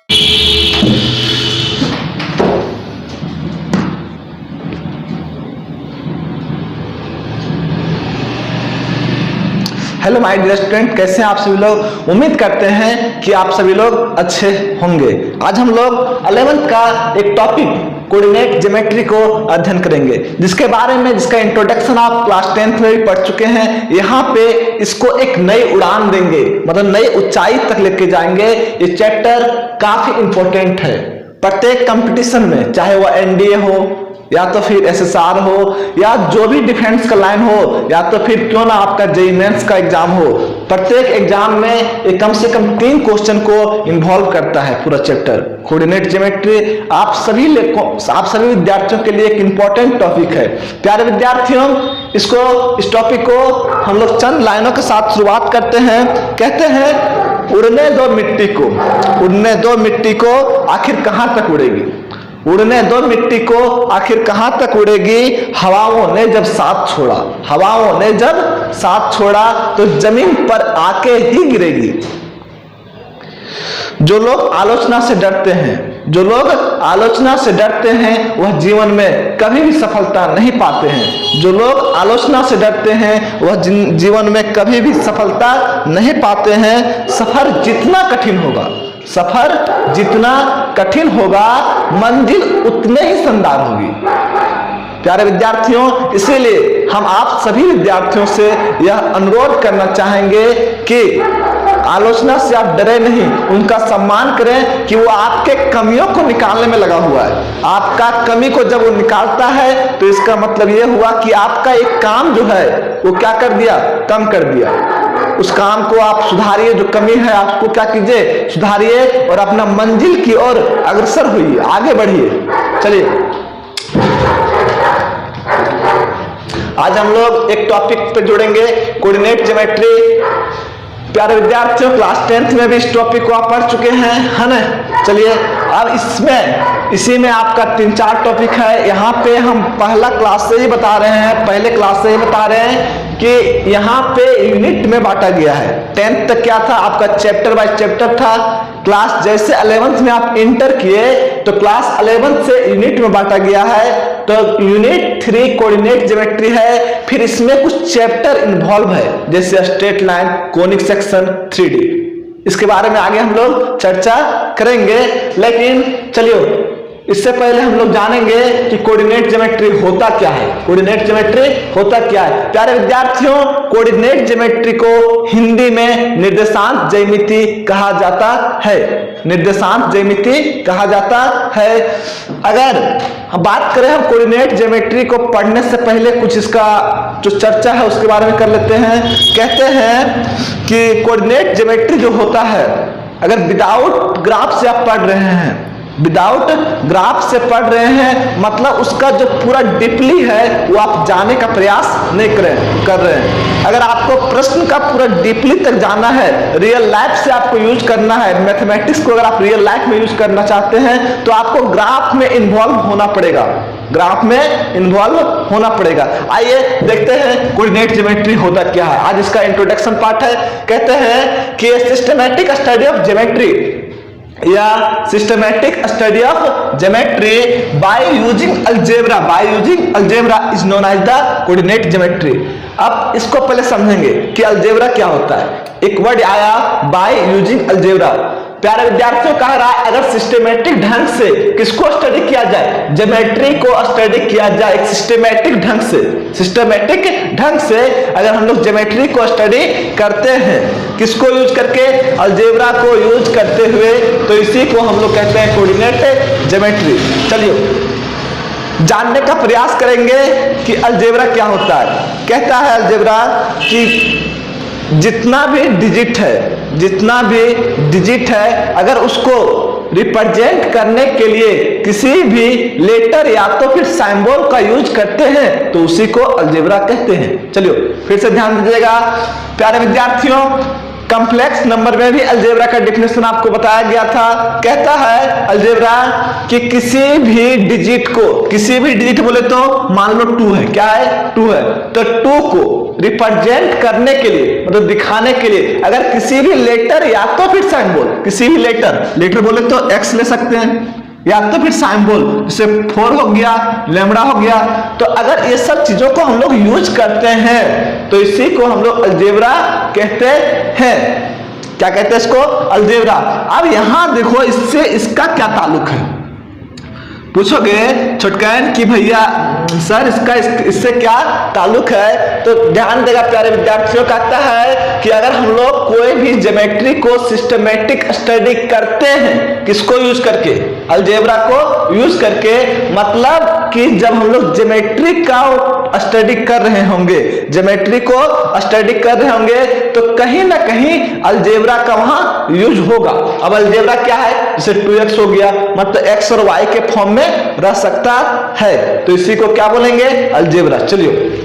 Hello my dear student, कैसे हैं आप सभी लोग। उम्मीद करते हैं कि आप सभी लोग अच्छे होंगे। आज हम लोग 11th का एक टॉपिक कोऑर्डिनेट ज्योमेट्री को अध्ययन करेंगे, जिसका इंट्रोडक्शन आप क्लास 10th में भी पढ़ चुके हैं। यहाँ पे इसको एक नई उड़ान देंगे, मतलब नई ऊंचाई तक लेके जाएंगे। ये चैप्टर काफी इंपॉर्टेंट है प्रत्येक कंपटीशन में, चाहे वो एनडीए हो या तो फिर एसएसआर हो या जो भी डिफेंस का लाइन हो, या तो फिर क्यों ना आपका जेईई मेंस का एग्जाम हो। प्रत्येक एग्जाम में एक कम से कम 3 क्वेश्चन को इन्वॉल्व करता है पूरा चैप्टर कोऑर्डिनेट ज्योमेट्री। आप सभी विद्यार्थियों के लिए एक इंपॉर्टेंट टॉपिक है। प्यारे विद्यार्थियों, इस टॉपिक को हम लोग चंद लाइनों के साथ शुरुआत करते हैं। कहते हैं, उड़ने दो मिट्टी को आखिर कहां तक उड़ेगी। उड़ने दो मिट्टी को आखिर कहां तक उड़ेगी, हवाओं ने जब साथ छोड़ा तो जमीन पर आके ही गिरेगी। जो लोग आलोचना से डरते हैं वह जीवन में कभी भी सफलता नहीं पाते हैं। जो लोग आलोचना से डरते हैं वह जीवन में कभी भी सफलता नहीं पाते हैं। सफर जितना कठिन होगा मंजिल उतने ही शानदार होगी। प्यारे विद्यार्थियों, इसीलिए हम आप सभी विद्यार्थियों से यह अनुरोध करना चाहेंगे कि आलोचना से आप डरे नहीं, उनका सम्मान करें कि वो आपके कमियों को निकालने में लगा हुआ है। आपका कमी को जब वो निकालता है तो इसका मतलब ये हुआ कि आपका एक काम जो है वो क्या कर दिया, कम कर दिया। उस काम को आप सुधारिए, जो कमी है आपको क्या कीजिए, सुधारिए और अपना मंजिल की ओर अग्रसर होइए, आगे बढ़िए। चलिए, आज हम लोग एक टॉपिक पे जुड़ेंगे, कोऑर्डिनेट ज्योमेट्री। प्यारे विद्यार्थियों, क्लास 10th में भी इस टॉपिक को आप पढ़ चुके हैं, है ना। चलिए, अब इसी में आपका 3-4 टॉपिक है। यहाँ पे हम पहले क्लास से ही बता रहे हैं कि यहाँ पे यूनिट में बांटा गया है। 10th तक क्या था, आपका चैप्टर बाय चैप्टर था। क्लास जैसे 11th में आप इंटर किए तो क्लास 11th से यूनिट में बांटा गया है। तो यूनिट 3 कोऑर्डिनेट ज्योमेट्री है। फिर इसमें कुछ चैप्टर इन्वॉल्व है, जैसे straight line, conic section, 3D। इसके बारे में आगे हम लोग चर्चा करेंगे, लेकिन चलिए इससे पहले हम लोग जानेंगे कि कोऑर्डिनेट ज्योमेट्री होता क्या है। प्यारे विद्यार्थियों, कोऑर्डिनेट ज्योमेट्री को हिंदी में निर्देशांक ज्यामिति कहा जाता है। अगर हम बात करें हम कोऑर्डिनेट ज्योमेट्री को पढ़ने से पहले कुछ इसका जो चर्चा है उसके बारे में कर लेते हैं। कहते हैं कि कोऑर्डिनेट ज्योमेट्री जो होता है, अगर विदाउट ग्राफ से आप पढ़ रहे हैं मतलब उसका जो पूरा डीपली है वो आप जाने का प्रयास नहीं कर रहे हैं। अगर आपको प्रश्न का पूरा डीपली तक जाना है, रियल लाइफ से आपको यूज करना है, मैथमेटिक्स को अगर आप रियल लाइफ में यूज करना चाहते हैं तो आपको ग्राफ में इन्वॉल्व होना पड़ेगा। आइए देखते हैं कोऑर्डिनेट ज्योमेट्री होता क्या है। आज इसका इंट्रोडक्शन पार्ट है। कहते हैं कि सिस्टमैटिक स्टडी ऑफ ज्योमेट्री या systematic study of geometry by using algebra is known as the coordinate geometry. अब इसको पहले समझेंगे कि अलजेब्रा क्या होता है। एक वर्ड आया बाय यूजिंग अलजेब्रा। प्यारे विद्यार्थियों, कह रहा है अगर सिस्टमैटिक ढंग से किसको स्टडी किया जाए, ज्योमेट्री को स्टडी किया जाए एक सिस्टमैटिक ढंग से अगर हम लोग ज्योमेट्री को स्टडी करते हैं, किसको यूज करके, अलजेब्रा को यूज करते हुए, तो इसी को हम लोग कहते हैं कोऑर्डिनेट ज्योमेट्री। चलिए जानने का प्रयास करेंगे कि अलजेब्रा क्या होता है। कहता है अलजेब्रा कि जितना भी डिजिट है अगर उसको रिप्रेजेंट करने के लिए किसी भी लेटर या तो फिर सिंबल का यूज करते हैं तो उसी को अलजेब्रा कहते हैं। चलिए फिर से ध्यान दीजिएगा प्यारे विद्यार्थियों, कॉम्प्लेक्स नंबर में भी अलजेब्रा का डेफिनेशन आपको बताया गया था। कहता है अलजेब्रा कि किसी भी डिजिट बोले तो मान लो 2 है, क्या है, 2 है, तो 2 को रिप्रेजेंट करने के लिए, मतलब दिखाने के लिए, अगर किसी भी लेटर या तो फिर सिंबल, किसी भी लेटर बोले तो एक्स ले सकते हैं, या तो फिर सिंबल जैसे 4 हो गया, लैम्बडा हो गया, तो अगर ये सब चीजों को हम लोग यूज करते हैं तो इसी को हम लोग अलजेब्रा कहते हैं। क्या कहते हैं इसको? अलजेब्रा। अब यहां देखो इससे इसका क्या ताल्लुक है, पूछोगे छोटकैन कि भैया सर इससे क्या ताल्लुक है, तो ध्यान देगा प्यारे विद्यार्थियों। कहता है कि अगर हम लोग कोई भी ज्योमेट्री को सिस्टमैटिक स्टडी करते हैं, किसको यूज करके? अलजेब्रा को यूज करके, मतलब कि जब हम लोग ज्योमेट्री का स्टडी कर रहे होंगे, ज्योमेट्री को स्टडी कर रहे होंगे, तो कहीं ना कहीं अलजेब्रा का वहां यूज होगा। अब अलजेब्रा क्या है? जैसे 2x हो गया, मतलब x और y के फॉर्म में रह सकता है, तो इसी को क्या बोलेंगे? अलजेब्रा। चलिए,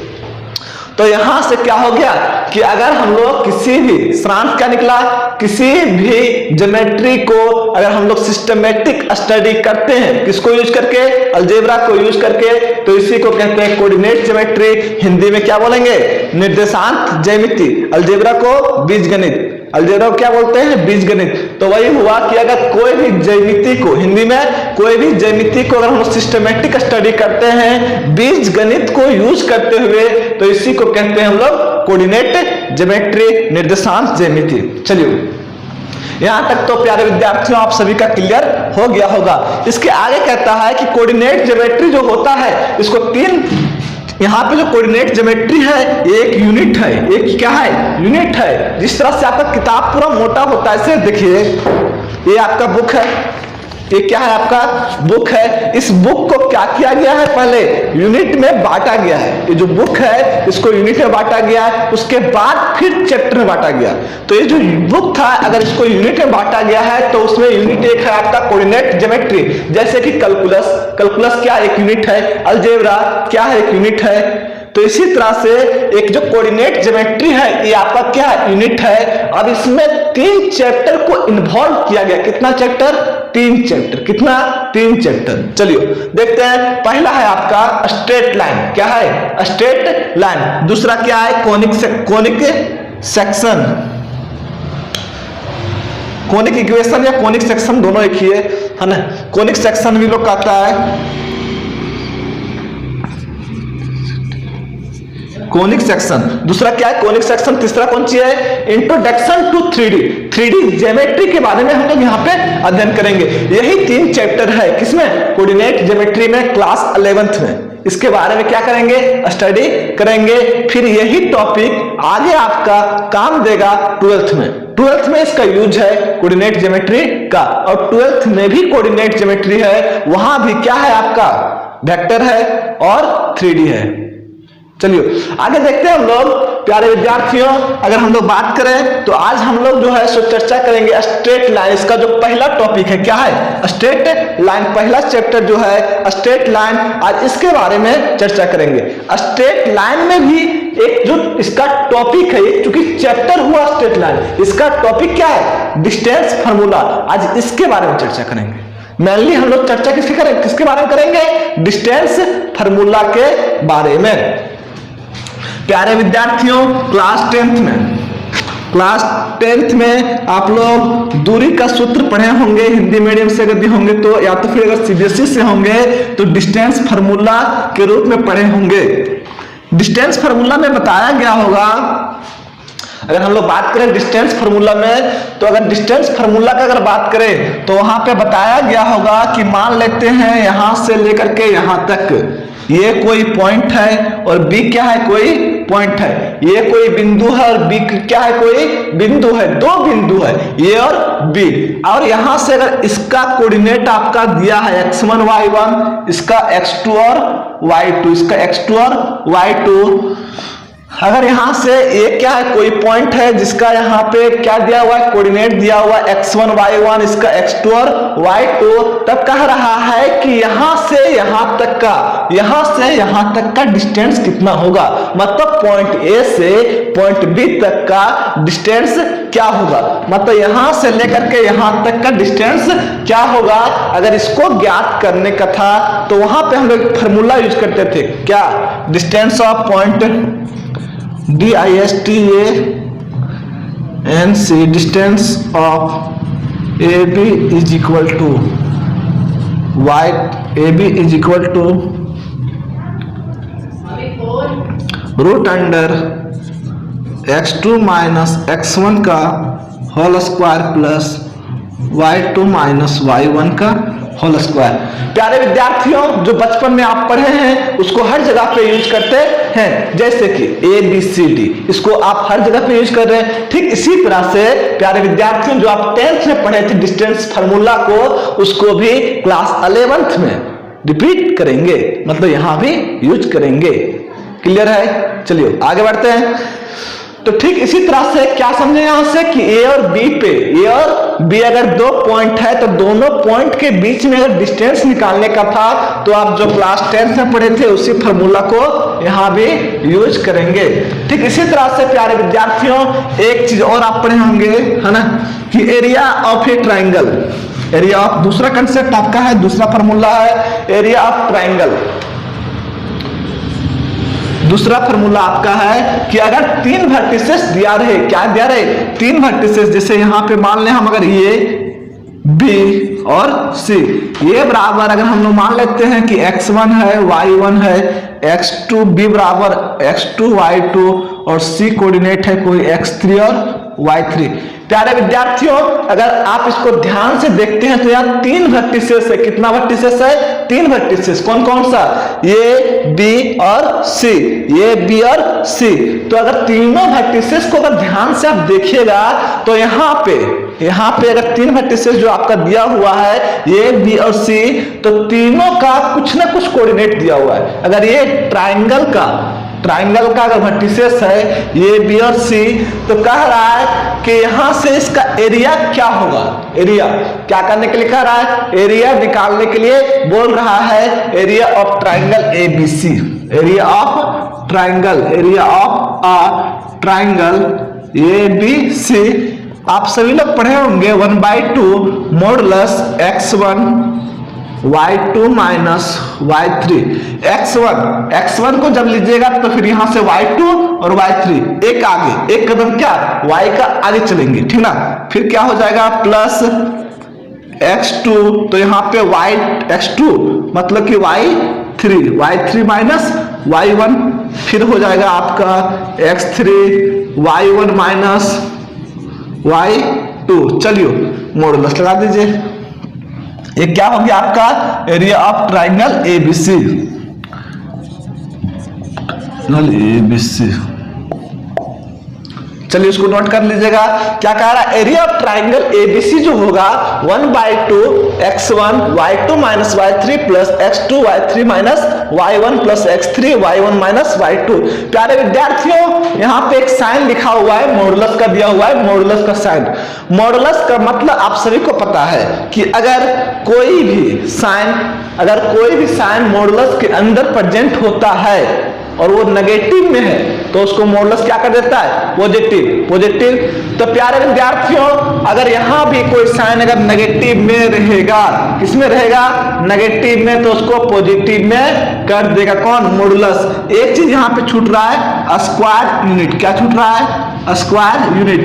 तो यहां से क्या हो गया कि अगर हम लोग किसी भी सारांश क्या निकला, किसी भी ज्योमेट्री को अगर हम लोग सिस्टमैटिक स्टडी करते हैं, किसको यूज करके? अलजेब्रा को यूज करके, तो इसी को कहते हैं कोऑर्डिनेट ज्योमेट्री। हिंदी में क्या बोलेंगे? निर्देशांक ज्यामिति। अलजेब्रा को बीजगणित, अलजेब्रा को क्या बोलते हैं? बीजगणित। तो वही हुआ कि अगर कोई भी ज्यामिति को, हिंदी में कोई भी ज्यामिति को अगर हम लोग सिस्टमैटिक स्टडी करते हैं बीजगणित को यूज करते हुए, तो इसी को कहते हैं हम लोग कोऑर्डिनेट ज्योमेट्री, निर्देशांक ज्यामिति। चलिए, यहां तक तो प्यारे विद्यार्थियों आप सभी का क्लियर हो गया होगा। इसके आगे कहता है कि कोऑर्डिनेट ज्योमेट्री जो होता है, इसको तीन, यहाँ पे जो कोऑर्डिनेट ज्योमेट्री है ये एक यूनिट है, एक क्या है? यूनिट है। जिस तरह से आपका किताब पूरा मोटा होता है, ऐसे देखिए ये आपका बुक है, ये क्या है? आपका बुक है। इस बुक को क्या किया गया है? पहले यूनिट में बांटा गया है। ये जो बुक है इसको यूनिट में बांटा गया है, उसके बाद फिर चैप्टर में बांटा गया। तो ये जो बुक था अगर इसको यूनिट में बांटा गया है तो उसमें यूनिट एक है आपका कोऑर्डिनेट ज्योमेट्री, जैसे कि कैलकुलस क्या एक यूनिट है, अलजेब्रा क्या है? एक यूनिट है। तो इसी तरह से एक जो कोऑर्डिनेट ज्योमेट्री है ये आपका क्या है? यूनिट है। अब इसमें 3 चैप्टर को इन्वॉल्व किया गया। कितना चैप्टर? 3 चैप्टर। कितना? 3 चैप्टर। चलिए देखते हैं। पहला है आपका स्ट्रेट लाइन। क्या है? Straight line. दूसरा क्या है? कोनिक सेक्शन, कोनिक इक्वेशन या कोनिक सेक्शन दोनों एक ही है ना। कोनिक सेक्शन भी लोग कहता है कोनिक सेक्शन। दूसरा क्या है? Conic section. तीसरा कौन सी है? इंट्रोडक्शन टू 3D ज्योमेट्री के बारे में हम लोग यहाँ पे अध्ययन करेंगे। यही 3 चैप्टर है किसमें? कोऑर्डिनेट ज्योमेट्री में, क्लास 11th में। इसके बारे में क्या करेंगे? स्टडी करेंगे। फिर यही टॉपिक आगे आपका काम देगा 12th में। 12th में इसका यूज है कोऑर्डिनेट ज्योमेट्री का, और 12th में भी कोऑर्डिनेट ज्योमेट्री है। वहां भी क्या है? आपका वेक्टर है और 3D है। चलिए आगे देखते हैं हम लोग। प्यारे विद्यार्थियों, अगर हम लोग बात करें तो आज हम लोग जो है सो चर्चा करेंगे स्ट्रेट लाइन। इसका जो पहला टॉपिक है क्या है? Straight line. पहला चैप्टर जो है स्ट्रेट लाइन, आज इसके बारे में चर्चा करेंगे। स्ट्रेट लाइन में भी एक जो इसका टॉपिक है, चूंकि चैप्टर हुआ स्ट्रेट लाइन, इसका टॉपिक क्या है? Distance formula. आज इसके बारे में चर्चा करेंगे। मेनली हम लोग चर्चा किसके बारे में करेंगे? डिस्टेंस फार्मूला के बारे में। प्यारे विद्यार्थियों, क्लास 10th में आप लोग दूरी का सूत्र पढ़े होंगे। हिंदी मीडियम से यदि होंगे तो, या तो फिर अगर सीबीएसई से होंगे तो डिस्टेंस फार्मूला के रूप में पढ़े होंगे। डिस्टेंस फार्मूला में बताया गया होगा, अगर हम लोग बात करें डिस्टेंस फार्मूला में, तो अगर डिस्टेंस फार्मूला का अगर बात करें तो वहां पे बताया गया होगा कि मान लेते हैं यहां से लेकर के यहां तक ये कोई पॉइंट है और बी क्या है? कोई पॉइंट है। ये कोई बिंदु है और बी क्या है? कोई बिंदु है। 2 बिंदु है, ये और बी। और यहां से अगर इसका कोऑर्डिनेट आपका दिया है x1 y1, इसका x2 और y2, इसका x2 और y2, अगर यहां से ये क्या है? कोई पॉइंट है जिसका यहाँ पे क्या दिया हुआ है? कोऑर्डिनेट दिया हुआ है x1 y1, इसका x2 और y2, तब कह रहा है कि यहां से यहां तक का डिस्टेंस कितना होगा? मतलब पॉइंट ए से पॉइंट बी तक का डिस्टेंस क्या होगा? मतलब यहां से लेकर के यहां तक का डिस्टेंस क्या होगा? अगर इसको ज्ञात करने का था तो वहां पे हम लोग फार्मूला यूज करते थे। क्या? Distance of point DISTANC distance of AB is equal to AB is equal to root under x2 minus x1 का whole square plus y2 minus y1 का होल स्क्वायर। प्यारे विद्यार्थियों, जो बचपन में आप पढ़े हैं उसको हर जगह पे यूज करते हैं, जैसे कि ABCD, इसको आप हर जगह पे यूज कर रहे हैं। ठीक इसी तरह से प्यारे विद्यार्थियों, जो आप 10th में पढ़े थे डिस्टेंस फार्मूला को, उसको भी क्लास 11th में रिपीट करेंगे, मतलब यहां भी यूज करेंगे। क्लियर है? चलिए आगे बढ़ते हैं। तो ठीक इसी तरह से क्या समझे यहां से कि A और B पे, A और B अगर दो पॉइंट है तो दोनों पॉइंट के बीच में अगर डिस्टेंस निकालने का था तो आप जो क्लास 10th में पढ़े थे उसी फार्मूला को यहां भी यूज करेंगे। ठीक इसी तरह से प्यारे विद्यार्थियों, एक चीज और आप पढ़े होंगे, है ना, कि area of A triangle, area of, दूसरा कंसेप्ट आपका है, दूसरा फार्मूला है एरिया ऑफ ट्राइंगल। दूसरा फार्मूला आपका है कि अगर 3 वर्टिसेस दिया रहे, क्या दिया रहे, 3 वर्टिसेस, जैसे यहां पे मान लें हम, अगर ये B और C, ये बराबर अगर हम लोग मान लेते हैं कि x1 है, y1 है, x2 B बराबर x2 y2 और C कोऑर्डिनेट है कोई x3 और y3। प्यारे विद्यार्थियों, अगर आप इसको ध्यान से देखते हैं तो यहाँ 3 वर्टिसेस है। कितना वर्टिसेस है? 3 वर्टिसेस। कौन कौन सा? ये B और C, ये B और C। तो अगर तीनों वर्टिसेस को अगर ध्यान से आप देखिएगा तो यहाँ पे अगर 3 वर्टिसेस जो आपका दिया हुआ है, ये B और C, तो तीनों का कुछ ना कुछ कोऑर्डिनेट दिया हुआ है। अगर ये ट्राइंगल का अगर वर्टिसेस है ये B और C, तो कह रहा है कि यहां से इसका एरिया क्या होगा। एरिया क्या करने के लिए कह रहा है? एरिया निकालने के लिए बोल रहा है, area of triangle ABC, area of triangle, area of a triangle ABC। आप सभी लोग पढ़े होंगे 1/2 modulus x1 y2 minus y3। x1 को जब लीजिएगा तो फिर यहां से y2 और y3 एक कदम क्या y का आगे चलेंगे, ठीक ना। फिर क्या हो जाएगा प्लस x2, तो यहां पे x2 मतलब कि y3 माइनस y1, फिर हो जाएगा आपका x3 y1 माइनस y2। चलिए मॉडुलस लगा दीजिए। ये क्या हो गया आपका? Area of triangle ABC, ABC। चलिए इसको नोट कर लीजिएगा। क्या कह रहा है? एरिया ऑफ ट्राइंगल ABC जो होगा 1/2 x1 y2 minus y3 plus x2 y3 minus y1 plus x3 y1 minus y2। प्यारे विद्यार्थियों, यहाँ पे एक साइन लिखा हुआ है, मॉडुलस का दिया हुआ है, मॉडुलस का साइन। मॉडुलस का मतलब आप सभी को पता है कि अगर कोई भी साइन मॉडुलस के अंदर प्रेजेंट होता है और वो नेगेटिव में है तो उसको मॉडुलस क्या कर देता है? पॉजिटिव। तो प्यारे विद्यार्थियों, अगर यहां भी कोई साइन अगर नेगेटिव में रहेगा, किसमें रहेगा? नेगेटिव में, तो उसको पॉजिटिव में कर देगा। कौन? मॉडुलस। एक चीज यहां पे छूट रहा है, स्क्वायर यूनिट। क्या छूट रहा है? Square unit.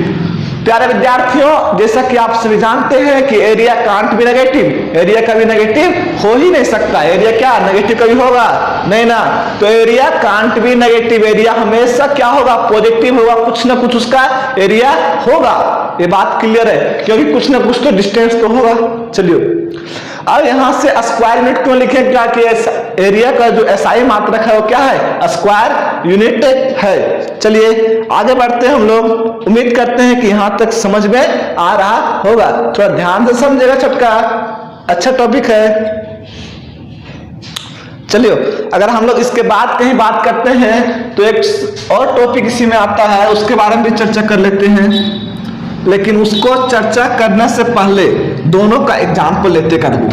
प्यारे विद्यार्थियों, जैसा कि आप सभी जानते हैं कि एरिया कांट भी नेगेटिव, एरिया कभी नेगेटिव हो ही नहीं सकता। एरिया क्या नेगेटिव कभी होगा? नहीं ना। तो एरिया कांट भी नेगेटिव, एरिया हमेशा क्या होगा? पॉजिटिव होगा, कुछ ना कुछ उसका एरिया होगा। ये बात क्लियर है, क्योंकि कुछ ना कुछ तो डिस्टेंस तो होगा। चलिए अब यहां से स्क्वायर यूनिट क्यों लिखे? क्या कि एरिया का जो SI मात्रक है वो क्या है? स्क्वायर यूनिट है। चलिए आगे बढ़ते हैं हम लोग। उम्मीद करते हैं कि यहां तक समझ में आ रहा होगा। थोड़ा ध्यान से समझेगा, छोटका अच्छा टॉपिक है। चलिए अगर हम लोग इसके बाद कहीं बात करते हैं तो एक और टॉपिक इसी में आता है, उसके बारे में भी चर्चा कर लेते हैं। लेकिन उसको चर्चा करने से पहले दोनों का एग्जाम्पल लेते करूँ,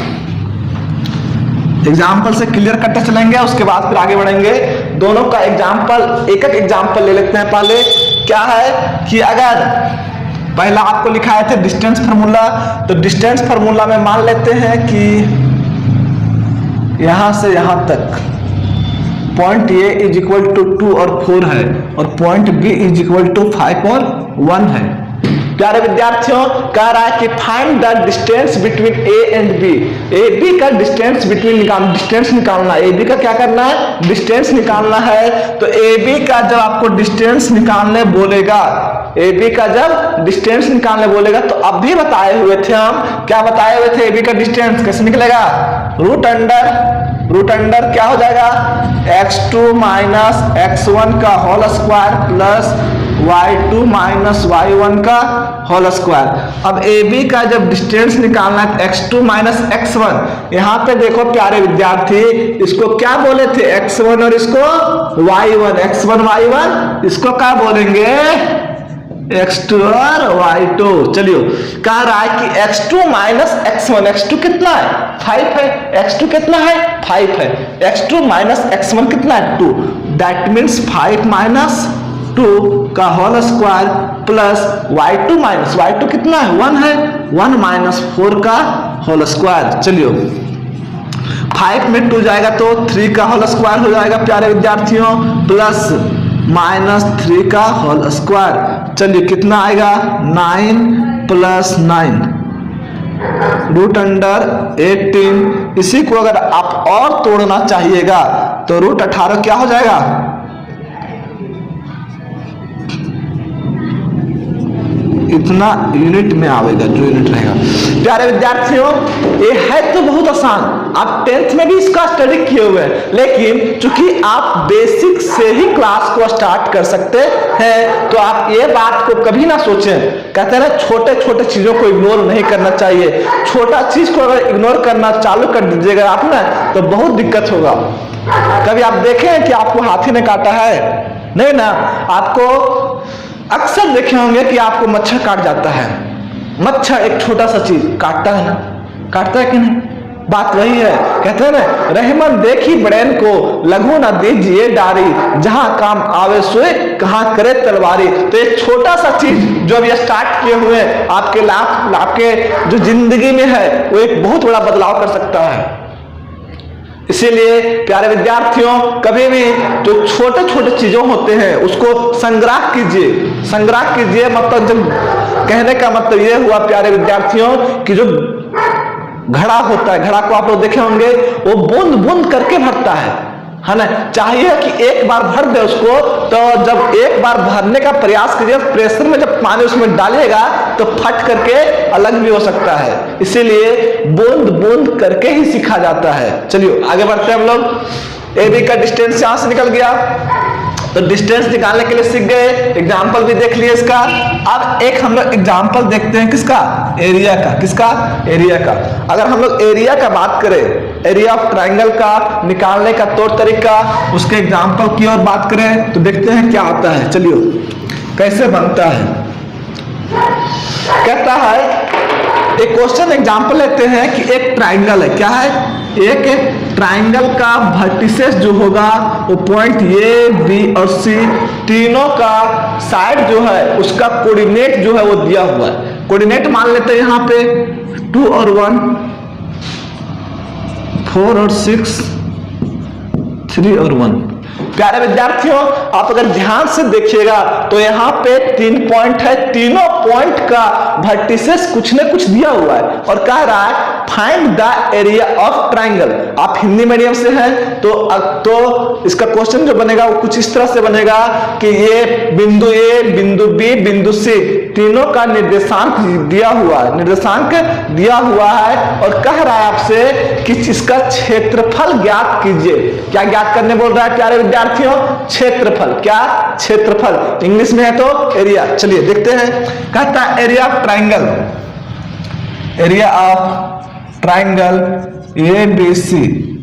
एग्जाम्पल से क्लियर करते चलेंगे, उसके बाद फिर आगे बढ़ेंगे। दोनों का एग्जाम्पल, एक एग्जाम्पल ले लेते हैं। पहले क्या है कि अगर पहला आपको लिखाए थे डिस्टेंस फार्मूला, तो डिस्टेंस फार्मूला में मान लेते हैं कि यहां से यहां तक point A is equal to 2 और 4 है और point B is equal to 5 और 1 है। प्यारे विद्यार्थियों, कह रहा है कि find the distance between A and B. A B का डिस्टेंस डिस्टेंस निकालना है। ए बी का क्या करना है? डिस्टेंस निकालना है। तो ए बी का जब आपको डिस्टेंस निकालने बोलेगा, ए बी का जब डिस्टेंस निकालने बोलेगा, तो अभी बताए हुए थे हम, क्या बताए हुए थे? ए बी का डिस्टेंस कैसे निकलेगा? रूट अंडर क्या हो जाएगा? x2 माइनस x1 का whole square plus y2 minus y1 का होल स्क्वायर। अब ए बी का जब डिस्टेंस निकालना है x2 माइनस x1, यहाँ पे देखो प्यारे विद्यार्थी, इसको क्या बोले थे? x1 और इसको y1, x1 y1, इसको क्या बोलेंगे? x2 और y2। चलिए, कह रहा है कि x2 माइनस x1, x2 कितना है? 5 है। x2 कितना है? 5 है। x2 माइनस x1 कितना है? 2। दैट मीन्स 5 माइनस 2 का whole square plus y2 minus y2 कितना है? 1 है। 1 माइनस 4 का होल स्क्वायर। चलिए, 5 में 2 जाएगा तो 3 का होल स्क्वायर हो जाएगा प्यारे विद्यार्थियों, प्लस माइनस 3 का होल स्क्वायर। चलिए, कितना आएगा? 9 प्लस 9 रूट अंडर 18। इसी को अगर आप और तोड़ना चाहिएगा तो रूट 18 क्या हो जाएगा? इतना यूनिट में आएगा, जो यूनिट रहेगा। प्यारे विद्यार्थियों, ये है तो बहुत आसान, आप 10th में भी इसका स्टडी किए हुए हैं, लेकिन चूंकि आप बेसिक से ही क्लास को स्टार्ट कर सकते हैं, तो आप ये बात को कभी ना सोचें। कहते हैं ना, छोटे छोटे चीजों को इग्नोर नहीं करना चाहिए। छोटा चीज को अगर इग्नोर करना चालू कर दीजिएगा आप ना, तो बहुत दिक्कत होगा। कभी आप देखें कि आपको हाथी ने काटा है? नहीं ना। आपको अक्सर देखे होंगे कि आपको मच्छर काट जाता है। मच्छर एक छोटा सा चीज काटता है ना, काटता है कि नहीं? बात वही है। कहते हैं ना, रहमन देखी ब्रेन को, लघु ना दीजिए डारी, जहां काम आवे सोए, कहां करे तलवारी। तो एक छोटा सा चीज जो अभी स्टार्ट किए हुए आपके जो जिंदगी में है, वो एक बहुत बड़ा बदलाव कर सकता है। इसीलिए प्यारे विद्यार्थियों, कभी भी जो छोटे छोटे चीजों होते हैं उसको संग्रह कीजिए। संग्रह कीजिए मतलब, जब कहने का मतलब ये हुआ प्यारे विद्यार्थियों कि जो घड़ा होता है, घड़ा को आप लोग देखे होंगे, वो बूंद बूंद करके भरता है ना। चाहिए कि एक बार भर दे उसको, तो जब एक बार भरने का प्रयास कीजिए, प्रेशर में जब पानी उसमें डालिएगा तो फट करके अलग भी हो सकता है। इसीलिए बूंद बूंद करके ही सीखा जाता है। चलिए आगे बढ़ते हैं हम लोग। ए बी का डिस्टेंस यहां से निकल गया, तो डिस्टेंस निकालने के लिए सीख गए। एग्जाम्पल भी देख लिए इसका। अब एक हम लोग एग्जाम्पल देखते हैं किसका? एरिया का। किसका? एरिया का। अगर हम लोग एरिया का बात करें, एरिया ऑफ ट्राइंगल का निकालने का तौर तरीका, उसके एग्जाम्पल की ओर बात करें, तो देखते हैं क्या होता है। चलिए, कैसे बनता है। कहता है, एक क्वेश्चन एग्जाम्पल लेते हैं कि एक ट्राइंगल है। क्या है? एक ट्राइंगल का वर्टिसेस जो होगा वो पॉइंट ए, बी और सी तीनों का साइड जो है उसका कोऑर्डिनेट जो है वो दिया हुआ है। कोऑर्डिनेट मान लेते हैं यहाँ पे 2 और 1, 4 और 6, 3 और 1। प्यारे विद्यार्थियों, आप अगर ध्यान से देखिएगा तो यहाँ पे 3 पॉइंट है। तीनों पॉइंट का वर्टिसेस कुछ न कुछ दिया हुआ है और कह रहा है find the area of triangle. आप हिंदी मीडियम से हैं तो इसका क्वेश्चन जो बनेगा वो कुछ इस तरह से बनेगा कि ये बिंदु ए, बिंदु बी, बिंदु सी तीनों का निर्देशांक दिया हुआ है, निर्देशांक दिया हुआ है और कह रहा है आपसे कि इसका क्षेत्रफल ज्ञात कीजिए। क्या ज्ञात करने बोल रहा है प्यारे विद्यार्थियों? क्षेत्रफल। क्या? क्षेत्रफल। इंग्लिश में है तो एरिया। चलिए देखते हैं। कहता है area of triangle, area of triangle ABC।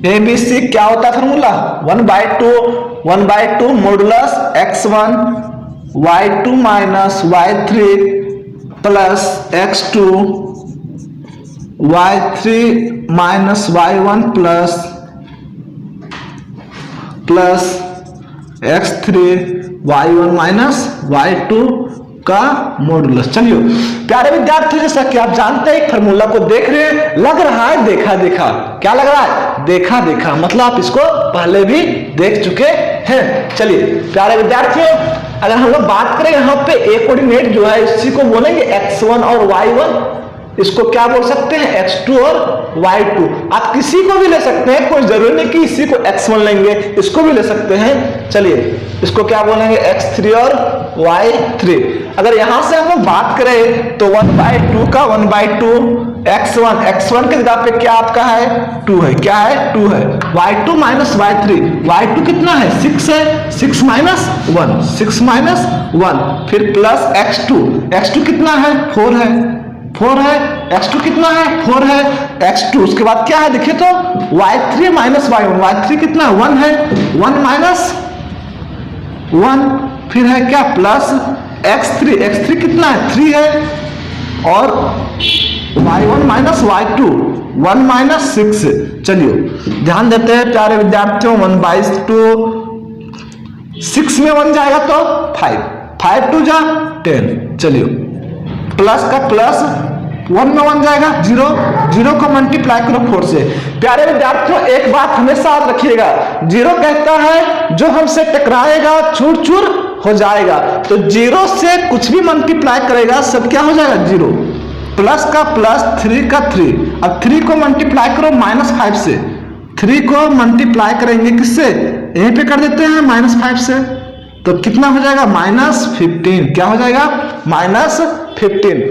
ABC क्या होता है formula? 1/2 modulus x1 y2 minus y3 plus x2 y3 minus y1 plus x3 y1 minus y2 का मॉडुलस। चलिए प्यारे विद्यार्थियों, जैसा कि आप जानते हैं एक फार्मूला को देख रहे हैं, लग रहा है देखा देखा। क्या लग रहा है? देखा देखा, मतलब आप इसको पहले भी देख चुके हैं। चलिए प्यारे विद्यार्थियों, अगर हम लोग बात करें यहाँ पे ए कोऑर्डिनेट जो है इसी को बोलेंगे x1 और y1, इसको क्या बोल सकते हैं? x2 और y2। आप किसी को भी ले सकते हैं, कोई जरूरी नहीं कि इसी को x1 लेंगे, इसको भी ले सकते हैं। चलिए इसको क्या बोलेंगे? x3 और y3। अगर यहां से हम लोग बात करें तो 1/2 का 1/2 x1 के जगह पे क्या आपका है? 2 है। क्या है? 2 है। y2 माइनस y3, y2 कितना है? 6 है। 6 माइनस 1, 6 माइनस 1, फिर प्लस x2 कितना है? 4 है। 4 है। x2 कितना है? 4 है। x2 उसके बाद क्या है देखिए तो y3 माइनस y1, y3 कितना है? 1 है। 1 माइनस 1, फिर है क्या? प्लस x3 कितना है? 3 है। और y1 माइनस y2, 1 माइनस 6। चलिए ध्यान देते हैं प्यारे विद्यार्थियों, 1/2, 6 में 1 जाएगा तो 5, 5 2 जा 10। चलिए प्लस का प्लस, 1 में 1 जाएगा 0, 0 को मल्टीप्लाई करो 4 से। प्यारे विद्यार्थियों एक बात हमेशा याद रखिएगा, 0 कहता है जो हमसे टकराएगा चूर चूर हो जाएगा। तो 0 से कुछ भी मल्टीप्लाई करेगा सब क्या हो जाएगा? 0। प्लस का प्लस, 3 का 3। अब 3 को मल्टीप्लाई करो -5 से। 3 को मल्टीप्लाई करेंगे किससे? यहीं पे कर देते हैं -5 से, तो कितना हो जाएगा? -15। क्या हो जाएगा? -15।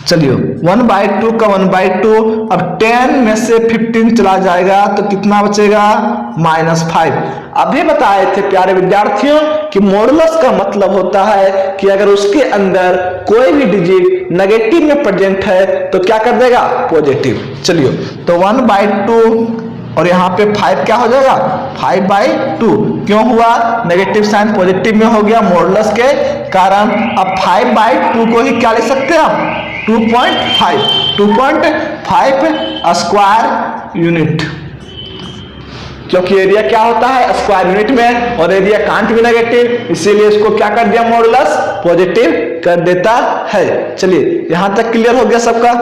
चलिए 1/2 का 1/2, अब 10 में से 15 चला जाएगा तो कितना बचेगा? -5। अभी बताए थे प्यारे विद्यार्थियों कि मॉडुलस का मतलब होता है कि अगर उसके अंदर कोई भी डिजिट नेगेटिव में प्रेजेंट है तो क्या कर देगा? पॉजिटिव। चलिए तो 1/2 और यहाँ पे 5 क्या हो जाएगा? 5/2। क्यों हुआ? नेगेटिव साइन पॉजिटिव में हो गया मॉडुलस के कारण। अब 5/2 को ही क्या ले सकते हैं आप? 2.5 स्क्वायर यूनिट, क्योंकि एरिया क्या होता है? स्क्वायर यूनिट में, और एरिया कांट भी नेगेटिव, इसीलिए इसको क्या कर दिया? मॉडुलस पॉजिटिव कर देता है। चलिए यहां तक क्लियर हो गया सबका?